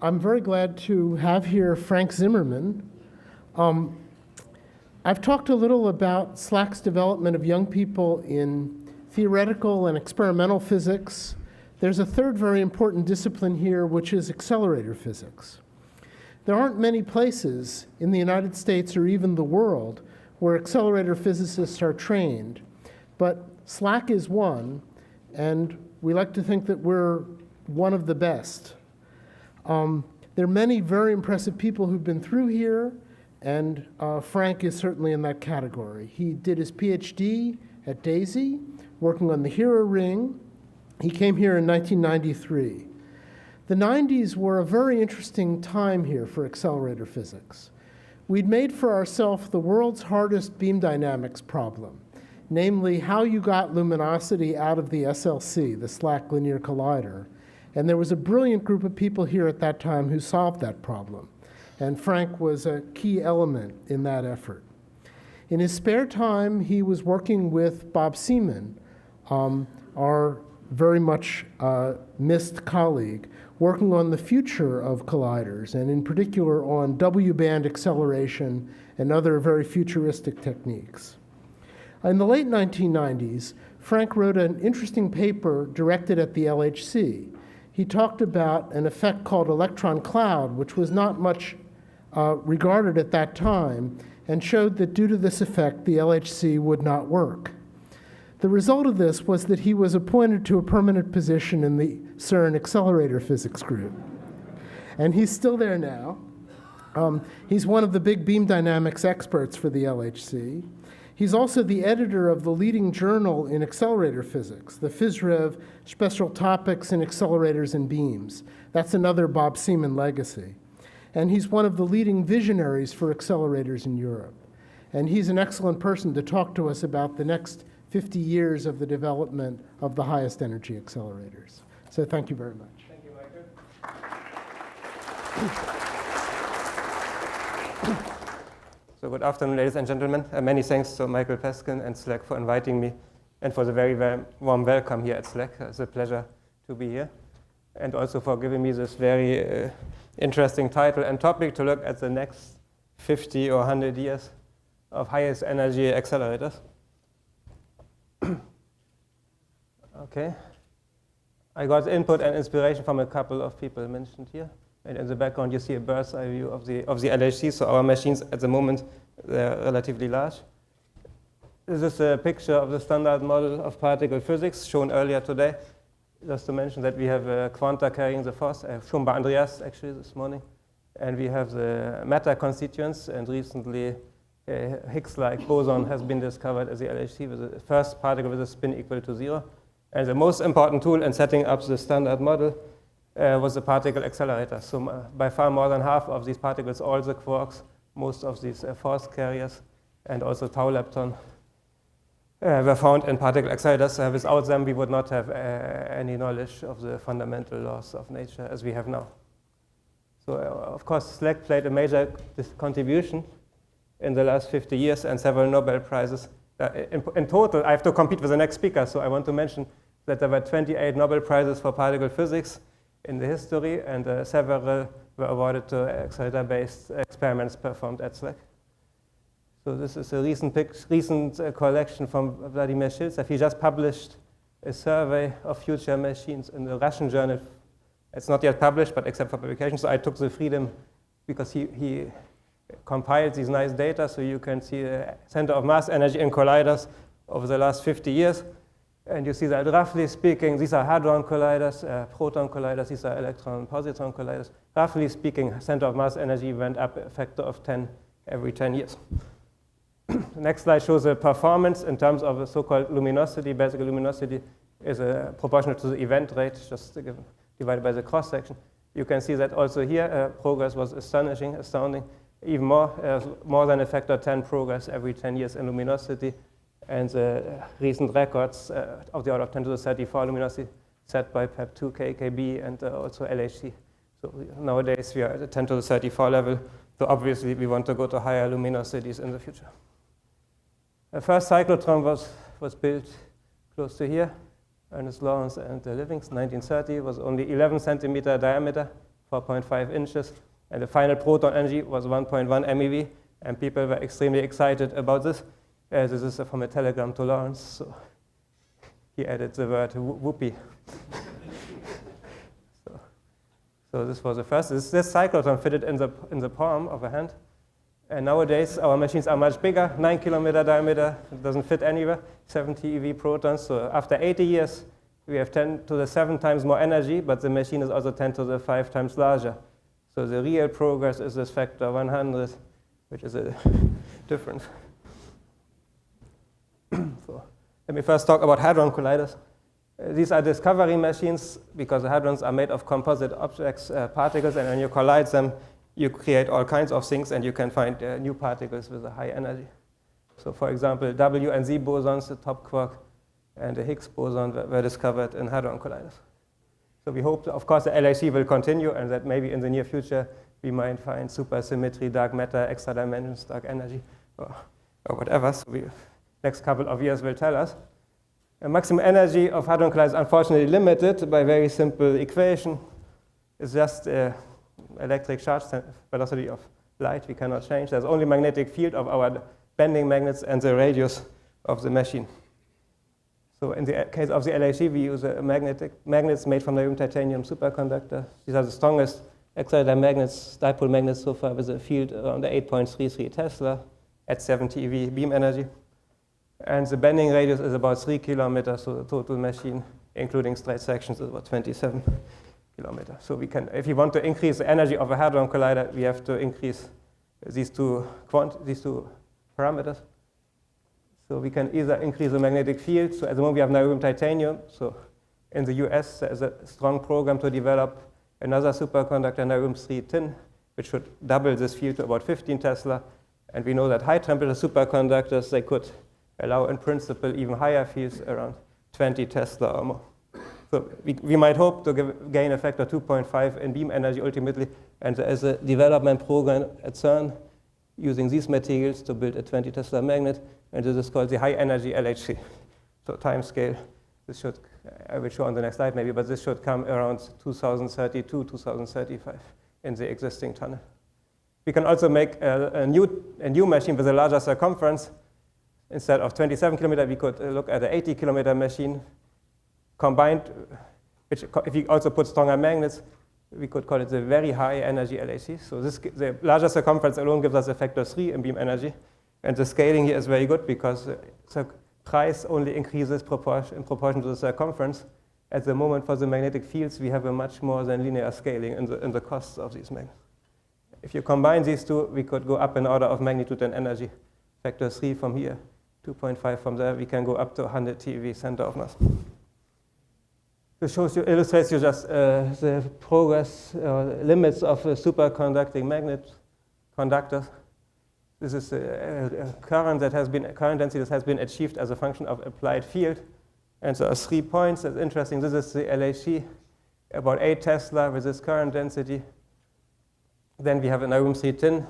I'm very glad to have here Frank Zimmerman. I've talked a little about SLAC's development of young people in theoretical and experimental physics. There's a third very important discipline here, which is accelerator physics. There aren't many places in the United States or even the world where accelerator physicists are trained, but SLAC is one, and we like to think that we're one of the best. There are many very impressive people who've been through here, and Frank is certainly in that category. He did his PhD at Daisy, working on the Hero ring. He came here in 1993. The 90s were a very interesting time here for accelerator physics. We'd made for ourselves the world's hardest beam dynamics problem, namely how you got luminosity out of the SLC, the SLAC linear collider. And there was a brilliant group of people here at that time who solved that problem. And Frank was a key element in that effort. In his spare time, he was working with Bob Seaman, our very much missed colleague, working on the future of colliders, and in particular on W-band acceleration and other very futuristic techniques. In the late 1990s, Frank wrote an interesting paper directed at the LHC. He talked about an effect called electron cloud, which was not much regarded at that time, and showed that due to this effect, the LHC would not work. The result of this was that he was appointed to a permanent position in the CERN Accelerator Physics Group. And he's still there now. He's one of the big beam dynamics experts for the LHC. He's also the editor of the leading journal in accelerator physics, the PhysRev Special Topics in Accelerators and Beams. That's another Bob Seaman legacy. And he's one of the leading visionaries for accelerators in Europe. And he's an excellent person to talk to us about the next 50 years of the development of the highest energy accelerators. So thank you very much. Thank you, Michael. So good afternoon, ladies and gentlemen. Many thanks to Michael Peskin and SLAC for inviting me and for the very, very warm welcome here at SLAC. It's a pleasure to be here. And also for giving me this very interesting title and topic to look at the next 50 or 100 years of highest energy accelerators. Okay. I got input and inspiration from a couple of people mentioned here. And in the background, you see a bird's eye view of the LHC. So our machines at the moment, they're relatively large. This is a picture of the standard model of particle physics shown earlier today. Just to mention that we have a quanta carrying the force, shown by Andreas actually this morning. And we have the matter constituents, and recently Higgs-like boson has been discovered as the LHC with the first particle with a spin equal to 0. And the most important tool in setting up the standard model was the particle accelerator. So by far more than half of these particles, all the quarks, most of these force carriers, and also tau lepton, were found in particle accelerators. Without them, we would not have any knowledge of the fundamental laws of nature as we have now. So of course, SLAC played a major contribution in the last 50 years and several Nobel Prizes. In total, I have to compete with the next speaker, so I want to mention that there were 28 Nobel Prizes for particle physics in the history, and several were awarded to accelerator-based experiments performed at SLAC. So this is a recent collection from Vladimir Shiltsev. He just published a survey of future machines in the Russian journal. It's not yet published, but except for publication. So I took the freedom because he compiled these nice data, so you can see the center of mass energy in colliders over the last 50 years. And you see that roughly speaking, these are hadron colliders, proton colliders, these are electron-positron colliders. Roughly speaking, center of mass energy went up a factor of 10 every 10 years. The next slide shows the performance in terms of the so-called luminosity. Basically, luminosity is proportional to the event rate, just divided by the cross-section. You can see that also here, progress was astounding. Even more than a factor 10 progress every 10 years in luminosity. And the recent records of the order of 10 to the 34 luminosity set by PEP2, KKB, and also LHC. So nowadays we are at the 10 to the 34 level. So obviously we want to go to higher luminosities in the future. The first cyclotron was built close to here. Ernest Lawrence and Livingston, 1930, was only 11 centimeter diameter, 4.5 inches. And the final proton energy was 1.1 MeV. And people were extremely excited about this. This is from a telegram to Lawrence. So he added the word whoopee. So this was the first. This cyclotron fitted in the palm of a hand. And nowadays, our machines are much bigger, 9-kilometer diameter. It doesn't fit anywhere, 70 eV protons. So after 80 years, we have 10 to the 7 times more energy, but the machine is also 10 to the 5 times larger. So the real progress is this factor 100, which is a difference. So let me first talk about hadron colliders. These are discovery machines because the hadrons are made of composite objects, particles, and when you collide them, you create all kinds of things, and you can find new particles with a high energy. So for example, W and Z bosons, the top quark, and the Higgs boson were discovered in hadron colliders. So we hope, of course, the LHC will continue, and that maybe in the near future we might find supersymmetry, dark matter, extra dimensions, dark energy, or whatever. So next couple of years will tell us. The maximum energy of hadron colliders is unfortunately limited by a very simple equation. It's just electric charge velocity of light we cannot change. There's only magnetic field of our bending magnets and the radius of the machine. So in the case of the LHC, we use magnets made from the titanium superconductor. These are the strongest accelerator magnets, dipole magnets so far, with a field around 8.33 Tesla at 70 eV beam energy. And the bending radius is about 3 kilometers, so the total machine, including straight sections, is about 27 kilometers. So we can, if you want to increase the energy of a hadron collider, we have to increase these two parameters. So we can either increase the magnetic field. So at the moment we have niobium titanium. So in the US, there is a strong program to develop another superconductor, niobium-3 tin, which should double this field to about 15 Tesla. And we know that high temperature superconductors, they could allow in principle even higher fields around 20 Tesla or more. So we might hope to gain a factor 2.5 in beam energy ultimately. And there is a development program at CERN using these materials to build a 20 Tesla magnet. And this is called the high energy LHC. So time scale, this should, I will show on the next slide maybe, but this should come around 2032, 2035 in the existing tunnel. We can also make a new machine with a larger circumference. Instead of 27 kilometers, we could look at an 80 kilometer machine combined, which if you also put stronger magnets, we could call it the very high energy LHC. So the larger circumference alone gives us a factor 3 in beam energy. And the scaling here is very good because the price only increases in proportion to the circumference. At the moment for the magnetic fields, we have a much more than linear scaling in the costs of these magnets. If you combine these two, we could go up an order of magnitude in energy. Factor 3 from here, 2.5 from there, we can go up to 100 TeV center of mass. This illustrates you just the progress limits of superconducting magnet conductors. This is a current density that has been achieved as a function of applied field. And so 3 points. That's interesting. This is the LHC, about 8 Tesla with this current density. Then we have an niobium-3 tin,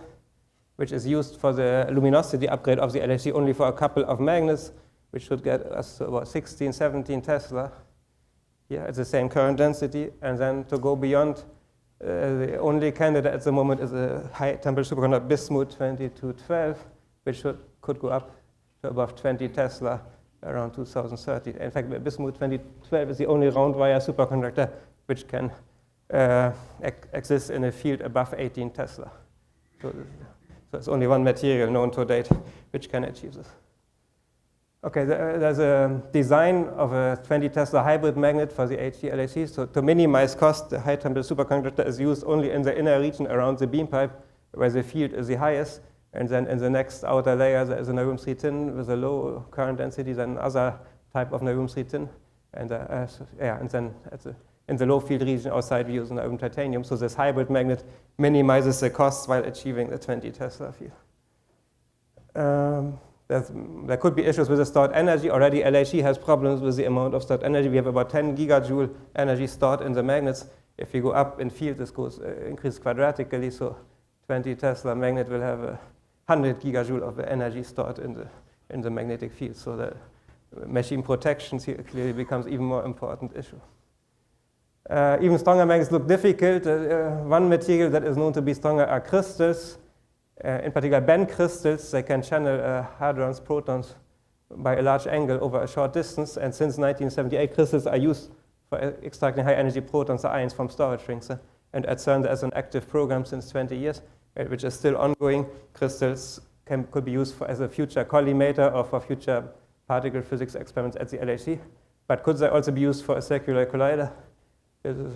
which is used for the luminosity upgrade of the LHC only for a couple of magnets, which should get us to about 16, 17 Tesla. Here at the same current density. And then to go beyond, the only candidate at the moment is a high temperature superconductor bismuth 2212, which could go up to above 20 Tesla around 2030. In fact, bismuth 2012 is the only round wire superconductor which can exist in a field above 18 Tesla. So it's only one material known to date which can achieve this. Okay, there's a design of a 20 Tesla hybrid magnet for the HE-LHC. So to minimize cost, the high temperature superconductor is used only in the inner region around the beam pipe where the field is the highest. And then in the next outer layer, there is a niobium-3 tin with a low current density, then another type of niobium-3 tin. And then in the low field region outside, we use niobium titanium. So this hybrid magnet minimizes the costs while achieving the 20 Tesla field. There could be issues with the stored energy. Already LHC has problems with the amount of stored energy. We have about 10 gigajoule energy stored in the magnets. If you go up in field, this goes increases quadratically. So 20 Tesla magnet will have 100 gigajoule of energy stored in the magnetic field. So the machine protection clearly becomes even more important issue. Even stronger magnets look difficult. One material that is known to be stronger are crystals, in particular band crystals. They can channel hadrons, protons by a large angle over a short distance. And since 1978, crystals are used for extracting high energy protons or ions from storage rings. And at CERN, there's an active program since 20 years, which is still ongoing. Crystals could be used as a future collimator or for future particle physics experiments at the LHC. But could they also be used for a circular collider? This is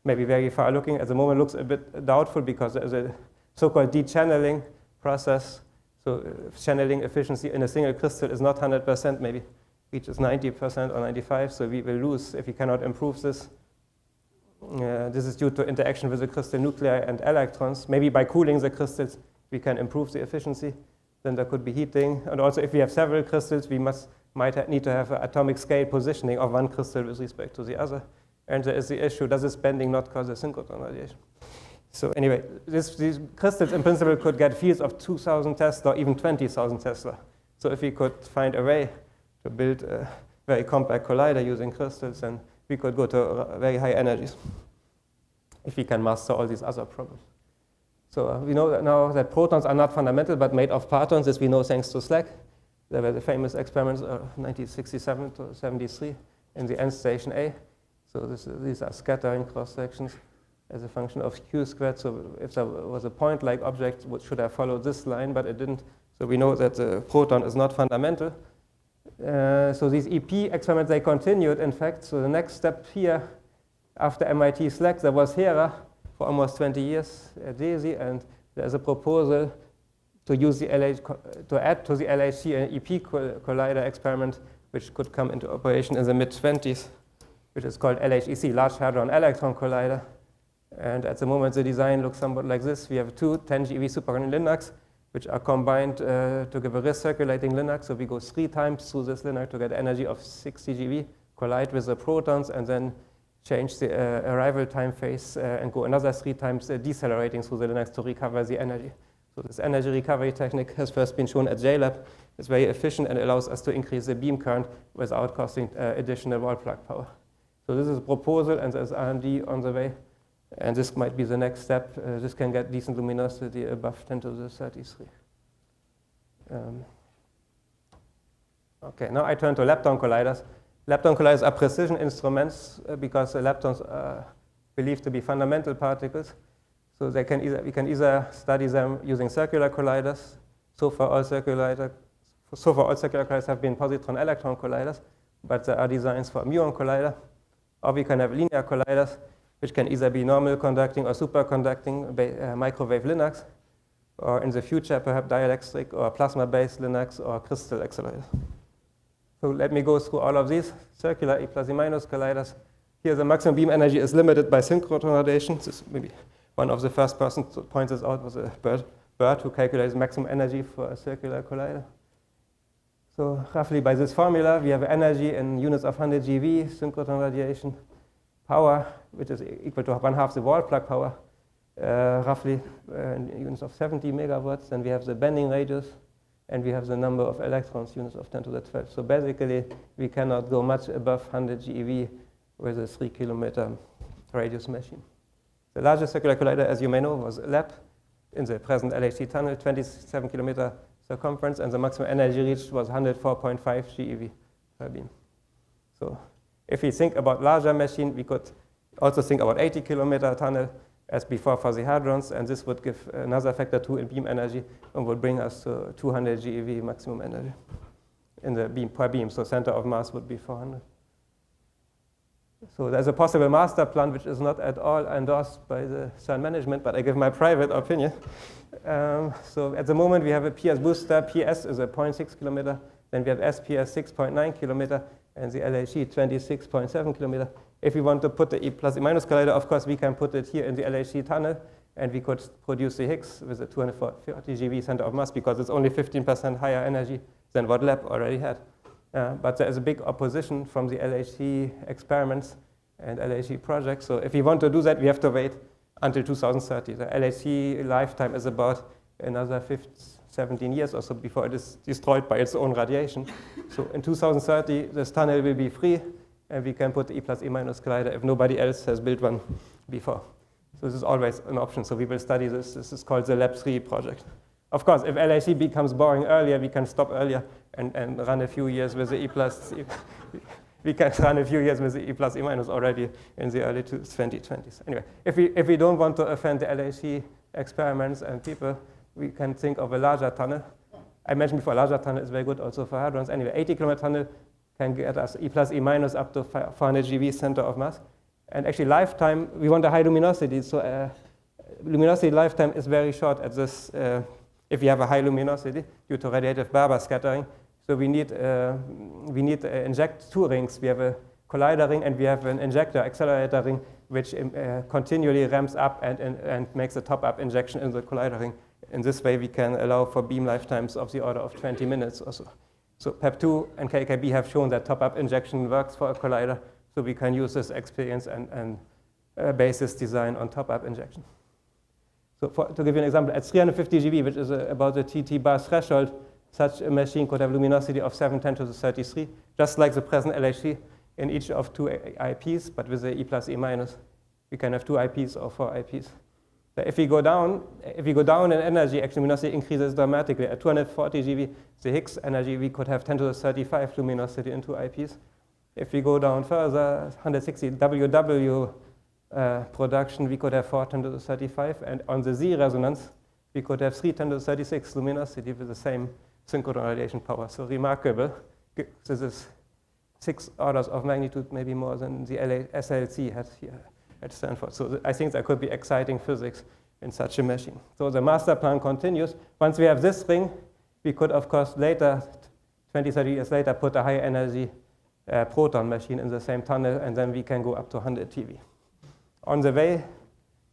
maybe very far looking. At the moment, looks a bit doubtful because there's a so-called dechanneling process. So channeling efficiency in a single crystal is not 100%, maybe reaches 90% or 95%. So we will lose if we cannot improve this. This is due to interaction with the crystal nuclei and electrons. Maybe by cooling the crystals, we can improve the efficiency. Then there could be heating. And also, if we have several crystals, we might need to have an atomic scale positioning of one crystal with respect to the other. And there is the issue, does this bending not cause a synchrotron radiation? So anyway, these crystals in principle could get fields of 2,000 Tesla or even 20,000 Tesla. So if we could find a way to build a very compact collider using crystals, then we could go to very high energies if we can master all these other problems. So we know that now that protons are not fundamental but made of partons, this we know thanks to SLAC. There were the famous experiments of 1967 to 73 in the end station A. So these are scattering cross-sections as a function of q squared. So if there was a point-like object, which should have followed this line, but it didn't. So we know that the proton is not fundamental. So these EP experiments, they continued, in fact. So the next step here, after MIT SLAC, there was HERA for almost 20 years at DESY, and there's a proposal to use the to add to the LHC an EP collider experiment, which could come into operation in the mid-20s, which is called LHEC, Large Hadron Electron Collider. And at the moment, the design looks somewhat like this. We have two 10 GeV superconducting linacs, which are combined to give a recirculating linac. So we go 3 times through this linac to get energy of 60 GeV, collide with the protons, and then change the arrival time phase and go another 3 times decelerating through the linacs to recover the energy. So this energy recovery technique has first been shown at JLab. It's very efficient and allows us to increase the beam current without costing additional wall plug power. So this is a proposal, and there's R&D on the way. And this might be the next step. This can get decent luminosity above 10 to the 33. Okay, now I turn to lepton colliders. Lepton colliders are precision instruments because the leptons are believed to be fundamental particles. So we can either study them using circular colliders. So far, all circular colliders have been positron-electron colliders, but there are designs for a muon collider. Or we can have linear colliders, which can either be normal conducting or superconducting microwave linacs, or in the future, perhaps dielectric or plasma-based linacs or crystal accelerators. So let me go through all of these circular E plus E minus colliders. Here, the maximum beam energy is limited by synchrotron radiation. This maybe one of the first persons to point this out was a Bird who calculates maximum energy for a circular collider. So roughly by this formula, we have energy in units of 100 GeV, synchrotron radiation, power, which is equal to 1/2 the wall plug power, roughly in units of 70 megawatts. Then we have the bending radius, and we have the number of electrons, units of 10 to the 12. So basically, we cannot go much above 100 GeV with a 3-kilometer radius machine. The largest circular collider, as you may know, was LAP in the present LHC tunnel, 27-kilometer circumference, and the maximum energy reached was 104.5 GeV per beam. So if we think about larger machine, we could also think about 80-kilometer tunnel as before for the hadrons, and this would give another factor 2 in beam energy and would bring us to 200 GeV maximum energy in the beam per beam. So center of mass would be 400. So there's a possible master plan which is not at all endorsed by the CERN management, but I give my private opinion. So at the moment we have a PS booster. PS is a 0.6 kilometer. Then we have SPS 6.9 kilometer, and the LHC 26.7 kilometer. If we want to put the E plus E minus collider, of course we can put it here in the LHC tunnel, and we could produce the Higgs with a 240 GeV center of mass because it's only 15% higher energy than what LAP already had. But there is a big opposition from the LHC experiments and LHC projects. So if we want to do that, we have to wait until 2030. The LHC lifetime is about another 17 years or so before it is destroyed by its own radiation. So in 2030, this tunnel will be free, and we can put the E plus E minus collider if nobody else has built one before. So this is always an option. So we will study this. This is called the Lab 3 project. Of course, if LHC becomes boring earlier, we can stop earlier and run a few years with the E plus. We can run a few years with the E plus E minus already in the early 2020s. Anyway, if we don't want to offend the LHC experiments and people, we can think of a larger tunnel. I mentioned before, a larger tunnel is very good also for hadrons. Anyway, 80-kilometer tunnel can get us E plus E minus up to 400 GeV center of mass. And actually lifetime, we want a high luminosity. So luminosity lifetime is very short at this, if you have a high luminosity due to radiative Barber scattering. So we need inject two rings. We have a collider ring and we have an injector accelerator ring, which continually ramps up and makes a top-up injection in the collider ring. In this way, we can allow for beam lifetimes of the order of 20 minutes or so. So PEP2 and KKB have shown that top-up injection works for a collider. So we can use this experience and base this design on top-up injection. So to give you an example, at 350 GeV, which is about the TT bar threshold, such a machine could have luminosity of 710 to the 33, just like the present LHC in each of two IPs, but with the E plus E minus. We can have two IPs or four IPs. So if we go down in energy, actually luminosity increases dramatically. At 240 GeV, the Higgs energy, we could have 10 to the 35 luminosity in two IPs. If we go down further, 160 WW production, we could have 4 10 to the 35, and on the Z resonance, we could have 3 10 to the 36 luminosity with the same synchrotron radiation power. So remarkable. This is 6 orders of magnitude, maybe more than the SLC had here at Stanford. So I think there could be exciting physics in such a machine. So the master plan continues. Once we have this ring, we could, of course, later, 20, 30 years later, put a high energy proton machine in the same tunnel, and then we can go up to 100 TeV. On the way,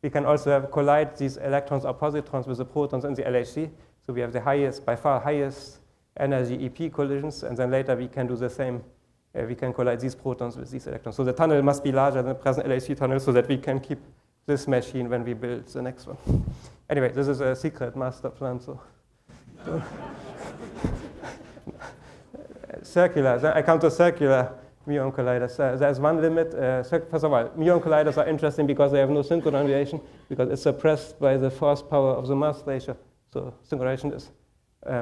we can also collide these electrons or positrons with the protons in the LHC. So we have the highest, by far highest energy EP collisions, and then later we can do the same. We can collide these protons with these electrons. So the tunnel must be larger than the present LHC tunnel so that we can keep this machine when we build the next one. Anyway, this is a secret master plan. So circular, then I come to circular muon colliders. There's one limit. First of all, muon colliders are interesting because they have no synchronous radiation, because it's suppressed by the force power of the mass ratio. So synchronization is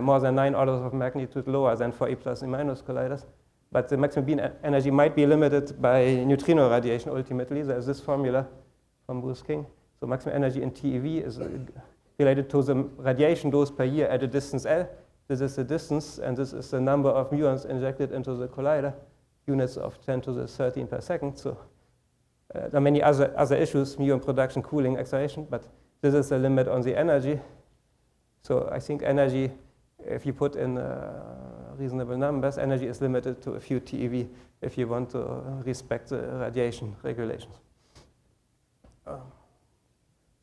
more than 9 orders of magnitude lower than for E plus E minus colliders. But the maximum beam energy might be limited by neutrino radiation ultimately. There's this formula from Bruce King. So maximum energy in TeV is related to the radiation dose per year at a distance L. This is the distance, and this is the number of muons injected into the collider, units of 10 to the 13 per second. So there are many other issues, muon production, cooling, acceleration, but this is the limit on the energy. So I think energy, if you put in reasonable numbers, energy is limited to a few TeV if you want to respect the radiation regulations.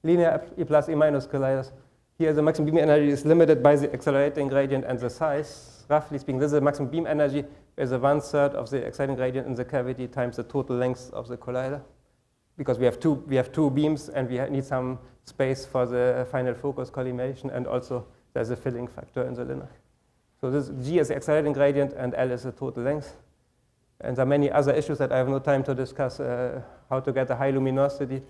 Linear E plus E minus colliders. Here the maximum beam energy is limited by the accelerating gradient and the size. Roughly speaking, this is the maximum beam energy is 1/3 of the accelerating gradient in the cavity times the total length of the collider. Because we have two beams and we need some space for the final focus collimation, and also there's a filling factor in the linac. So this G is the accelerating gradient and L is the total length. And there are many other issues that I have no time to discuss, how to get a high luminosity,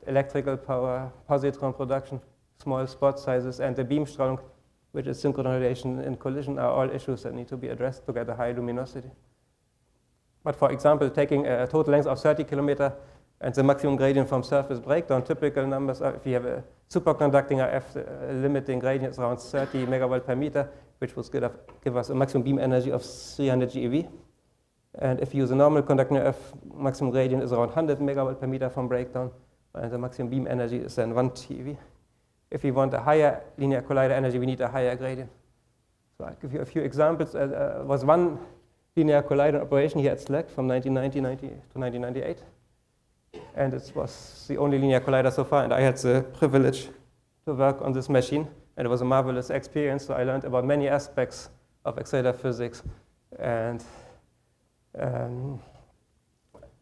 electrical power, positron production, small spot sizes, and the Beamstrahlung, which is synchronous radiation in collision, are all issues that need to be addressed to get a high luminosity. But for example, taking a total length of 30 kilometers and the maximum gradient from surface breakdown, typical numbers are, if you have a superconducting RF, the limiting gradient is around 30 megavolt per meter, which would give us a maximum beam energy of 300 GeV. And if you use a normal conducting RF, maximum gradient is around 100 megavolt per meter from breakdown, and the maximum beam energy is then 1 TeV. If we want a higher linear collider energy, we need a higher gradient. So I'll give you a few examples. There was one linear collider operation here at SLAC from 1990 to 1998. And it was the only linear collider so far, and I had the privilege to work on this machine. And it was a marvelous experience, so I learned about many aspects of accelerator physics and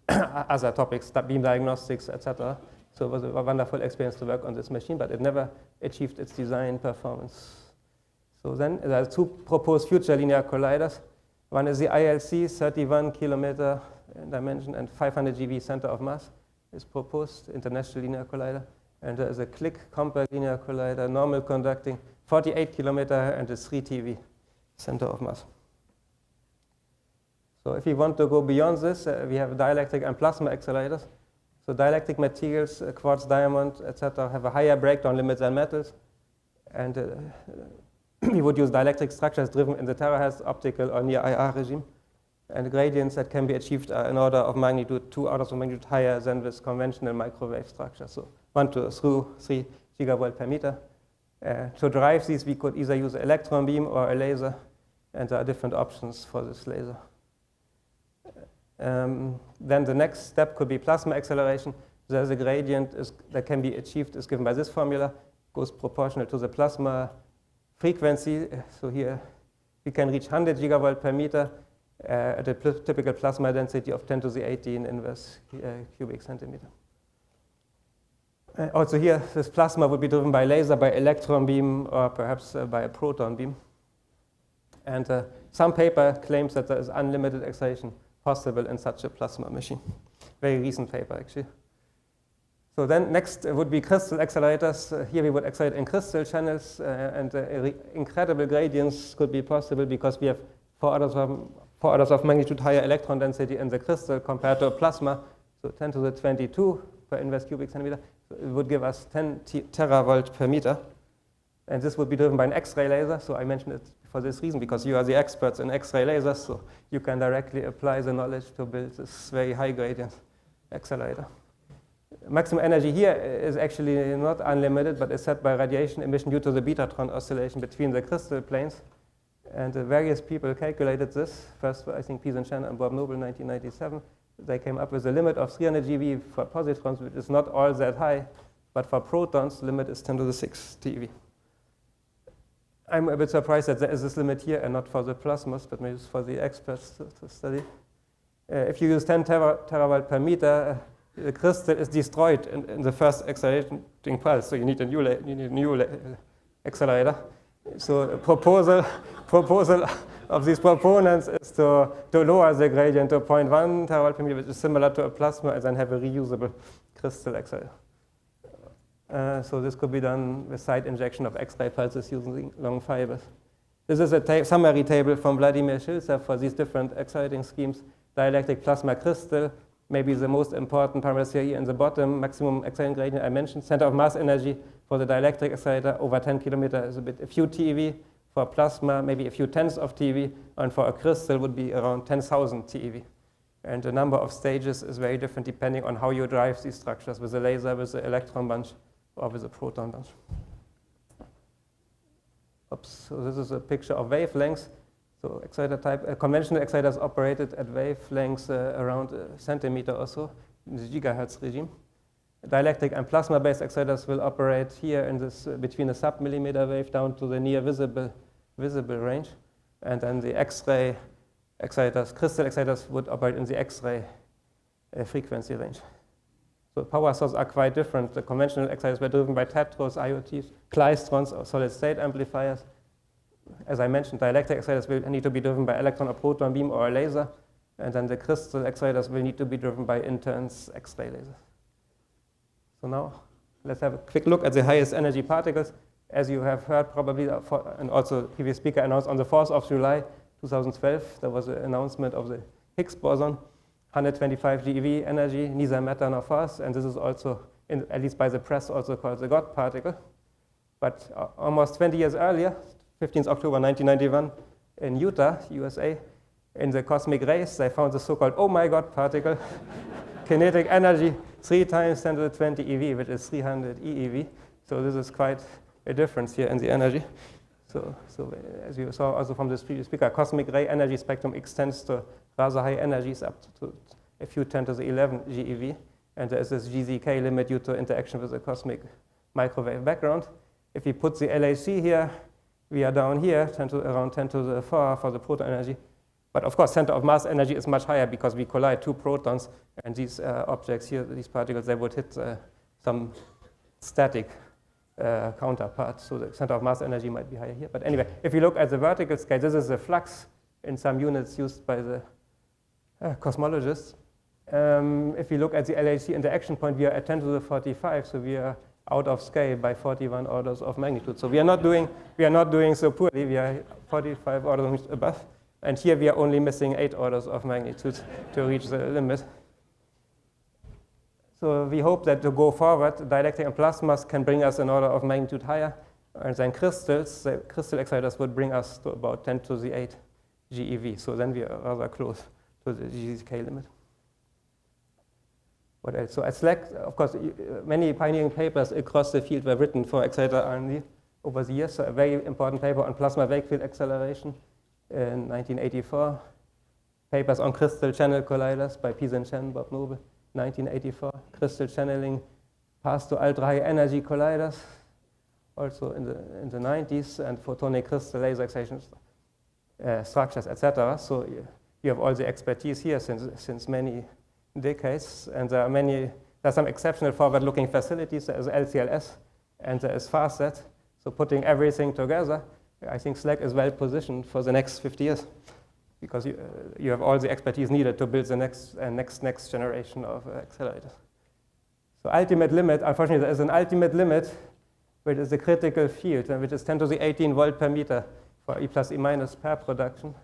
other topics, beam diagnostics, etc. So it was a wonderful experience to work on this machine, but it never achieved its design performance. So then there are two proposed future linear colliders. One is the ILC 31 kilometer dimension, and 500 GeV center of mass is proposed, International Linear Collider. And there is a click compact linear collider, normal conducting, 48 kilometer, and a 3 TeV center of mass. So if we want to go beyond this, we have dielectric and plasma accelerators. So dielectric materials, quartz, diamond, etc., have a higher breakdown limit than metals. And we would use dielectric structures driven in the terahertz optical or near IR regime. And gradients that can be achieved are in order of magnitude, 2 orders of magnitude higher than with conventional microwave structures. So 1 to 3 gigavolt per meter. To drive these, we could either use an electron beam or a laser. And there are different options for this laser. Then the next step could be plasma acceleration. There's a gradient that can be achieved, is given by this formula, goes proportional to the plasma frequency. So here we can reach 100 gigavolt per meter at a typical plasma density of 10 to the 18 inverse cubic centimeter. Also here, this plasma would be driven by laser, by electron beam, or perhaps by a proton beam. And some paper claims that there is unlimited acceleration possible in such a plasma machine. Very recent paper, actually. So then next would be crystal accelerators. Here we would accelerate in crystal channels, and incredible gradients could be possible because we have 4 orders of magnitude higher electron density in the crystal compared to a plasma. So 10 to the 22 per inverse cubic centimeter. So it would give us 10 teravolt per meter. And this would be driven by an X-ray laser. So I mentioned it for this reason, because you are the experts in X-ray lasers, so you can directly apply the knowledge to build this very high gradient accelerator. Maximum energy here is actually not unlimited, but is set by radiation emission due to the betatron oscillation between the crystal planes. And various people calculated this. First, I think Pies and Chen and Bob Noble in 1997. They came up with a limit of 300 GeV for positrons, which is not all that high, but for protons, the limit is 10 to the 6 TeV. I'm a bit surprised that there is this limit here and not for the plasmas, but maybe it's for the experts to study. If you use 10 teravolt per meter, the crystal is destroyed in the first accelerating pulse, so you need a new accelerator. So the proposal of these proponents is to lower the gradient to 0.1 teravolt per meter, which is similar to a plasma, and then have a reusable crystal accelerator. So this could be done with side injection of X-ray pulses using long fibers. This is a summary table from Vladimir Shiltsev for these different accelerating schemes. Dielectric plasma crystal, maybe the most important parameters here in the bottom, maximum accelerating gradient I mentioned. Center of mass energy for the dielectric accelerator over 10 kilometers is a few TeV. For plasma, maybe a few tenths of TeV. And for a crystal would be around 10,000 TeV. And the number of stages is very different depending on how you drive these structures, with a laser, with the electron bunch, or with a proton bunch. Oops, so this is a picture of wavelengths. So accelerator type, conventional accelerators operated at wavelengths around a centimeter or so in the gigahertz regime. Dielectric and plasma-based accelerators will operate here in this between a sub-millimeter wave down to the near visible range. And then the X-ray accelerators, crystal accelerators, would operate in the X-ray frequency range. So power sources are quite different. The conventional accelerators were driven by tetros, IoTs, klystrons, or solid-state amplifiers. As I mentioned, dielectric accelerators will need to be driven by electron or proton beam or a laser. And then the crystal accelerators will need to be driven by intense X-ray lasers. So now let's have a quick look at the highest energy particles. As you have heard probably, and also the previous speaker announced on the 4th of July 2012, there was an announcement of the Higgs boson. 125 GeV energy, neither matter nor force, and this is also, at least by the press, also called the God particle. But almost 20 years earlier, 15th October 1991, in Utah, USA, in the cosmic rays, they found the so-called oh my God particle, kinetic energy 3 times 10 to the 20 eV, which is 300 eEV. So this is quite a difference here in the energy. So as you saw also from this previous speaker, cosmic ray energy spectrum extends to rather high energies up to a few 10 to the 11 GeV. And there is this GZK limit due to interaction with the cosmic microwave background. If we put the LHC here, we are down here, around 10 to the 4 for the proton energy. But of course, center of mass energy is much higher because we collide 2 protons, and these objects here, these particles, they would hit some static counterpart. So the center of mass energy might be higher here. But anyway, if you look at the vertical scale, this is the flux in some units used by the cosmologists. If you look at the LHC interaction point, we are at 10 to the 45, so we are out of scale by 41 orders of magnitude. So we are not doing so poorly. We are 45 orders above, and here we are only missing 8 orders of magnitude to reach the limit. So we hope that to go forward, dielectric and plasmas can bring us an order of magnitude higher, and then crystals, the crystal accelerators would bring us to about 10 to the 8 GeV. So then we are rather close to the GZK limit. What else? So at SLAC, of course, many pioneering papers across the field were written for accelerator R&D over the years. So a very important paper on plasma wake field acceleration in 1984. Papers on crystal channel colliders by Pies and Chen, Bob Noble, 1984. Crystal channeling passed to ultra-high energy colliders, also in the 90s, and photonic crystal laser acceleration structures, etc. So you have all the expertise here since many decades, and there are some exceptional forward-looking facilities. There is LCLS and there is FARSET. So putting everything together, I think SLAC is well positioned for the next 50 years, because you have all the expertise needed to build the next generation of accelerators. So ultimate limit, unfortunately, there is an ultimate limit, which is the critical field, which is 10 to the 18 volt per meter for E plus E minus pair production.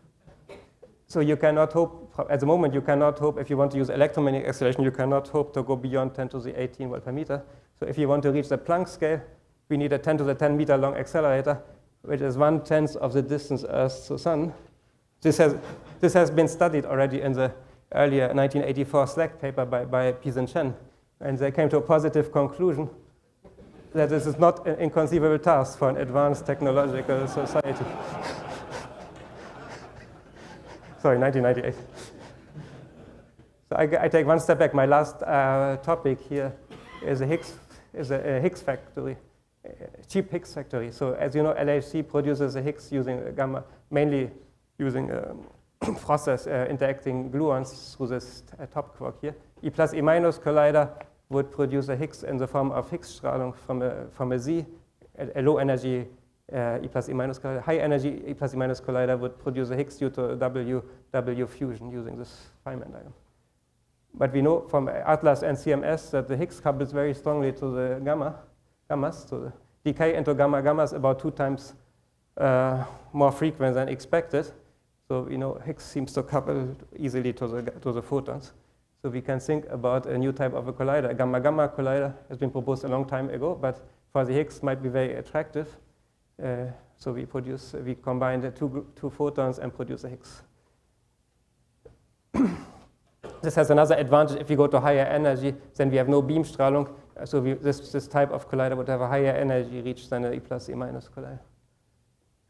So you cannot hope, at the moment, you cannot hope, if you want to use electromagnetic acceleration, you cannot hope to go beyond 10 to the 18 volt per meter. So if you want to reach the Planck scale, we need a 10 to the 10 meter long accelerator, which is 1/10 of the distance Earth to Sun. This has been studied already in the earlier 1984 SLAC paper by Pies and Chen, and they came to a positive conclusion that this is not an inconceivable task for an advanced technological society. Sorry, 1998. So I take one step back. My last topic here is a Higgs factory, a cheap Higgs factory. So as you know, LHC produces a Higgs using a gamma, mainly using a process interacting gluons through this top quark here. E plus E minus collider would produce a Higgs in the form of Higgs-Strahlung from a Z, a low energy E plus E minus collider. High energy E plus E minus collider would produce a Higgs due to W fusion using this Feynman diagram. But we know from Atlas and CMS that the Higgs couples very strongly to the gammas. So the decay into gamma is about 2 times more frequent than expected. So we know Higgs seems to couple easily to the photons. So we can think about a new type of a collider. A gamma-gamma collider has been proposed a long time ago, but for the Higgs might be very attractive. So we combine the two photons and produce a Higgs. This has another advantage. If you go to higher energy, then we have no Beamstrahlung. So this type of collider would have a higher energy reach than an E plus E minus collider.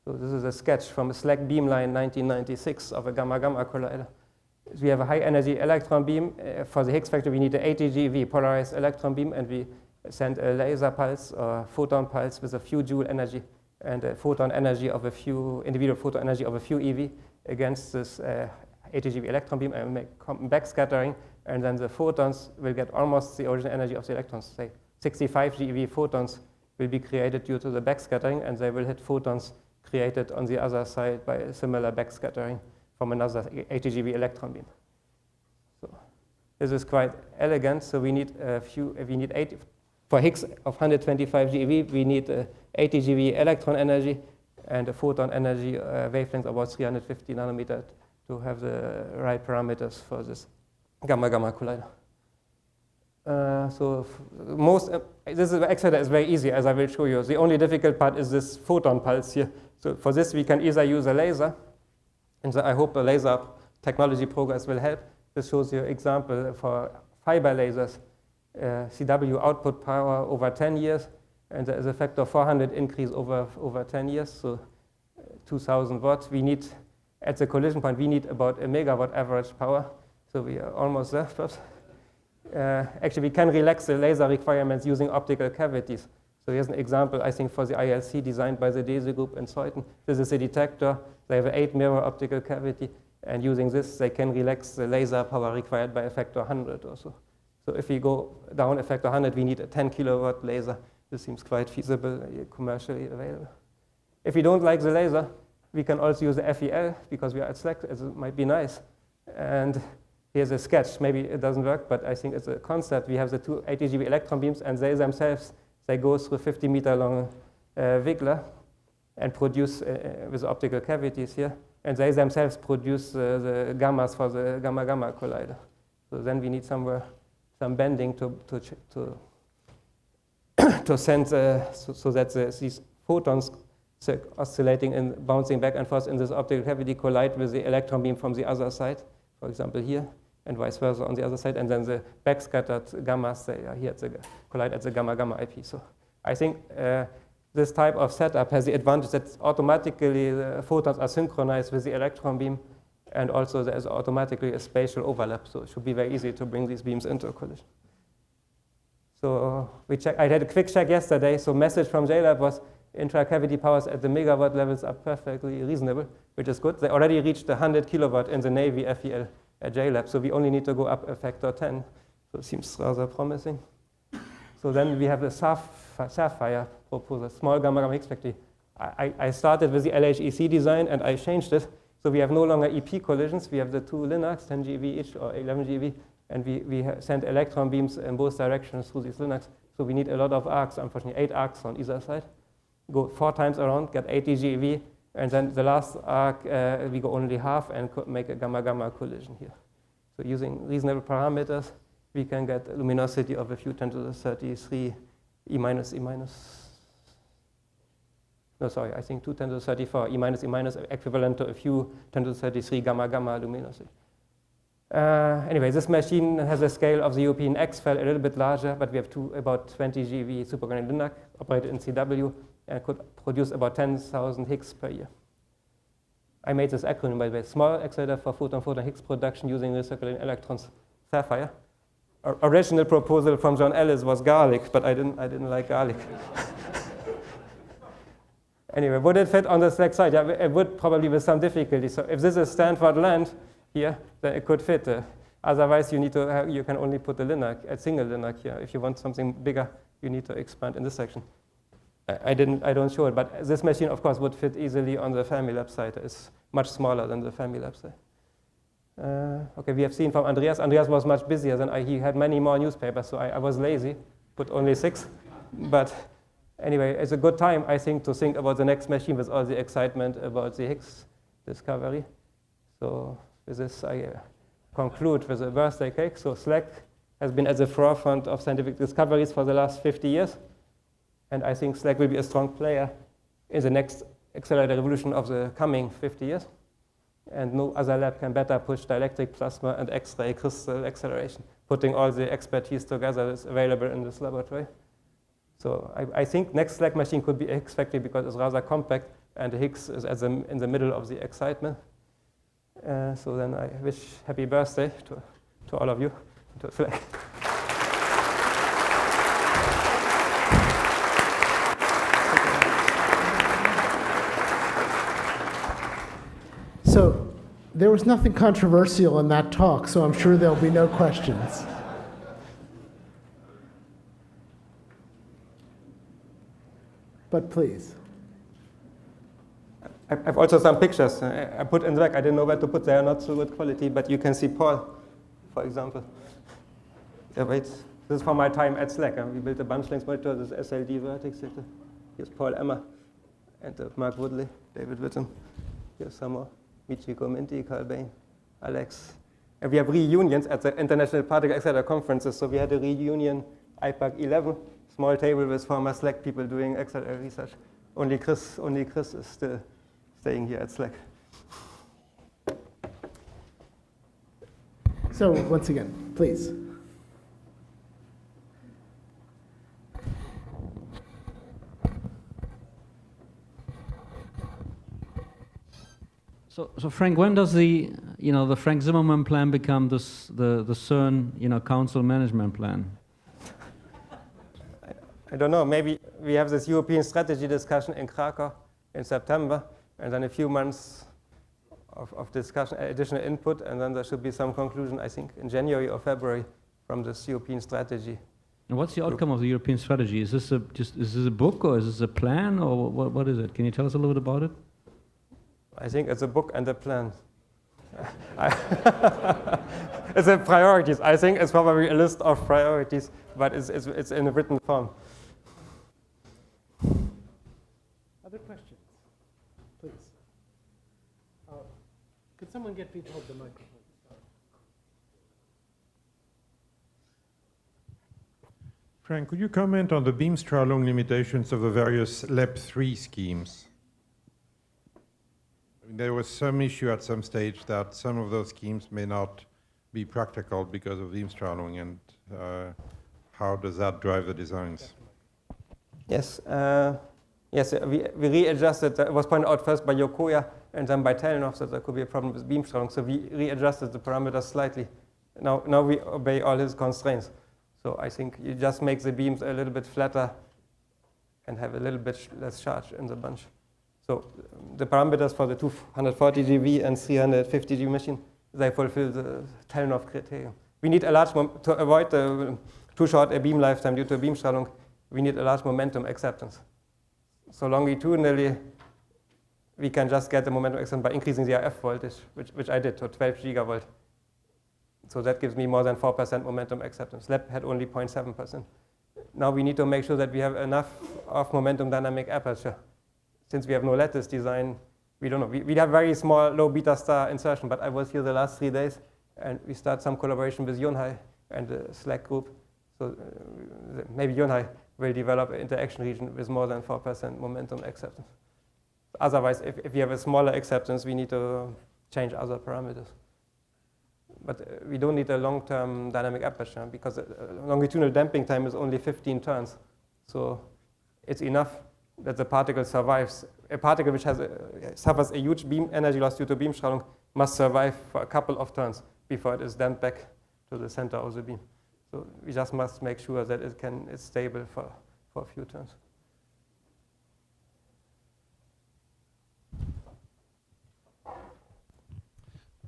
So this is a sketch from a SLAC beamline 1996 of a gamma-gamma collider. We have a high energy electron beam. For the Higgs factor, we need an 80 GeV polarized electron beam, and we send a laser pulse or photon pulse with a few joule energy and a photon energy of a few, individual photon energy of a few eV against this 80 GeV electron beam, and make backscattering, and then the photons will get almost the original energy of the electrons. Say 65 GeV photons will be created due to the backscattering, and they will hit photons created on the other side by a similar backscattering from another 80 GeV electron beam. So this is quite elegant. So we need for Higgs of 125 GeV, we need 80 GeV electron energy and a photon energy wavelength of about 350 nanometers to have the right parameters for this gamma-gamma collider. This accelerator is very easy, as I will show you. The only difficult part is this photon pulse here. So for this, we can either use a laser, and I hope the laser technology progress will help. This shows you an example for fiber lasers, CW output power over 10 years, and there is a factor of 400 increase over 10 years, so 2,000 watts. We need, at the collision point, we need about a megawatt average power, so we are almost there. But actually, we can relax the laser requirements using optical cavities. So here's an example, I think, for the ILC designed by the DESE group in Zeuthen. This is a detector. They have an 8-mirror optical cavity, and using this, they can relax the laser power required by a factor 100 or so. So if we go down a factor 100, we need a 10 kilowatt laser. This seems quite feasible, commercially available. If we don't like the laser, we can also use the FEL, because we are at SLAC, it might be nice. And here's a sketch. Maybe it doesn't work, but I think it's a concept. We have the two 80 GeV electron beams, and they themselves, they go through 50-meter long Wiggler and produce with optical cavities here. And they themselves produce the gammas for the gamma-gamma collider. So then we need somewhere some bending to send so that these photons oscillating and bouncing back and forth in this optical cavity collide with the electron beam from the other side, for example here, and vice versa on the other side, and then the backscattered gammas, they are here collide at the gamma-gamma IP. So I think this type of setup has the advantage that automatically the photons are synchronized with the electron beam, and also there is automatically a spatial overlap, so it should be very easy to bring these beams into a collision. So I had a quick check yesterday, so message from JLab was intra-cavity powers at the megawatt levels are perfectly reasonable, which is good. They already reached 100 kilowatt in the Navy FEL at JLab, so we only need to go up a factor 10. So it seems rather promising. So then we have the Sapphire proposal, small gamma-gamma Higgs factory. I started with the LHEC design and I changed it. So we have no longer EP collisions. We have the two LINACs, 10 GeV each or 11 GeV, and we send electron beams in both directions through these LINACs. So we need a lot of arcs, unfortunately 8 arcs on either side. Go 4 times around, get 80 GeV, and then the last arc, we go only half and make a gamma-gamma collision here. So using reasonable parameters, we can get a luminosity of a few 10 to the 33 E minus, no, sorry, I think 2 10 to the 34, E minus equivalent to a few 10 to the 33 gamma-gamma luminosity. Anyway, this machine has a scale of the European XFEL, a little bit larger, but we have about 20 GeV superconducting LINAC operated in CW and could produce about 10,000 Higgs per year. I made this acronym, by the way, small accelerator for photon-photon Higgs production using recirculating electrons, Sapphire. Original proposal from John Ellis was garlic, but I didn't like garlic. Anyway, would it fit on the SLAC side? Yeah, it would probably with some difficulty. So if this is Stanford land here, then it could fit. Otherwise, you can only put a LINAC, a single LINAC here. If you want something bigger, you need to expand in this section. I don't show it, but this machine, of course, would fit easily on the Fermilab side. It's much smaller than the Fermilab side. Okay, we have seen from Andreas. Andreas was much busier than I. He had many more newspapers, so I was lazy, put only 6. But anyway, it's a good time, I think, to think about the next machine with all the excitement about the Higgs discovery. So with this, I conclude with a birthday cake. So SLAC has been at the forefront of scientific discoveries for the last 50 years. And I think SLAC will be a strong player in the next accelerator revolution of the coming 50 years. And no other lab can better push dielectric, plasma, and X-ray crystal acceleration, putting all the expertise together that's available in this laboratory. So I think next SLAC machine could be a Higgs factory because it's rather compact, and the Higgs is in the middle of the excitement. So then I wish happy birthday to all of you, to SLAC. So there was nothing controversial in that talk, so I'm sure there'll be no questions. But please. I've also some pictures I put in the back. I didn't know where to put. They are not so good quality, but you can see Paul, for example. Yeah, wait. This is from my time at SLAC. We built a bunch length monitor, this SLD vertex. Here's Paul Emmer and Mark Woodley, David Witten. Here's some more. Michiko Minty, Carl Bain, Alex. And we have reunions at the International Particle Accelerator conferences. So we had a reunion, IPAC 11, small table with former SLAC people doing accelerator research. Only Chris is still staying here at SLAC. So once again, please. So Frank, when does the Frank Zimmerman plan become the CERN council management plan? I don't know. Maybe we have this European strategy discussion in Krakow in September, and then a few months of discussion, additional input, and then there should be some conclusion, I think, in January or February from this European strategy. And what's the outcome of the European strategy? Is this a book, or is this a plan, or what is it? Can you tell us a little bit about it? I think it's a book and a plan. it's a priorities. I think it's probably a list of priorities, but it's in a written form. Other questions, please? Could someone get me to hold the microphone? Frank, could you comment on the beam-Strahlung limitations of the various LEP3 schemes? I mean, there was some issue at some stage that some of those schemes may not be practical because of beam-Strahlung, and how does that drive the designs? Yes, yes, we readjusted. It was pointed out first by Yokoya and then by Telenoff that there could be a problem with beam-Strahlung. So we readjusted the parameters slightly. Now we obey all his constraints. So I think you just make the beams a little bit flatter and have a little bit less charge in the bunch. So the parameters for the 240 GeV and 350 GeV machine, they fulfill the Telenoff criterion. We need a large to avoid the too short a beam lifetime due to beam-Strahlung. We need a large momentum acceptance. So longitudinally, we can just get the momentum acceptance by increasing the RF voltage, which I did to 12 gigavolt. So that gives me more than 4% momentum acceptance. LEP had only 0.7%. Now we need to make sure that we have enough of momentum dynamic aperture. Since we have no lattice design, we don't know. We have very small low beta star insertion, but I was here the last 3 days, and we start some collaboration with Yunhai and the SLAC group. So maybe Yunhai will develop an interaction region with more than 4% momentum acceptance. Otherwise, if you have a smaller acceptance, we need to change other parameters. But we don't need a long-term dynamic aperture because longitudinal damping time is only 15 turns. So it's enough that the particle survives. A particle which suffers a huge beam energy loss due to beam-Strahlung must survive for a couple of turns before it is damped back to the center of the beam. So we just must make sure that it's stable for a few turns.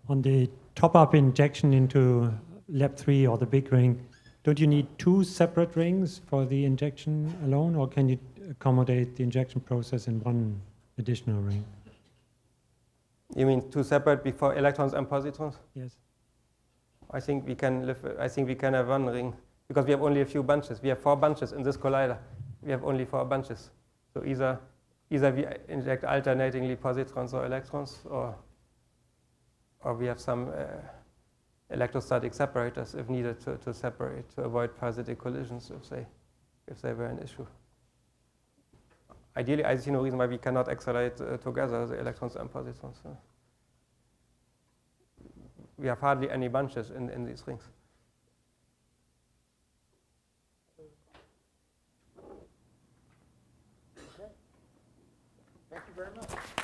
On the top-up injection into LEP3 or the big ring, don't you need 2 separate rings for the injection alone, or can you accommodate the injection process in 1 additional ring? You mean 2 separate before electrons and positrons? Yes. I think we can have 1 ring because we have only a few bunches. We have 4 bunches in this collider. We have only 4 bunches. So either we inject alternatingly positrons or electrons, or we have some electrostatic separators if needed to separate, to avoid parasitic collisions if they were an issue. Ideally, I see no reason why we cannot accelerate together the electrons and positrons. We have hardly any bunches in these rings. Okay. Thank you very much.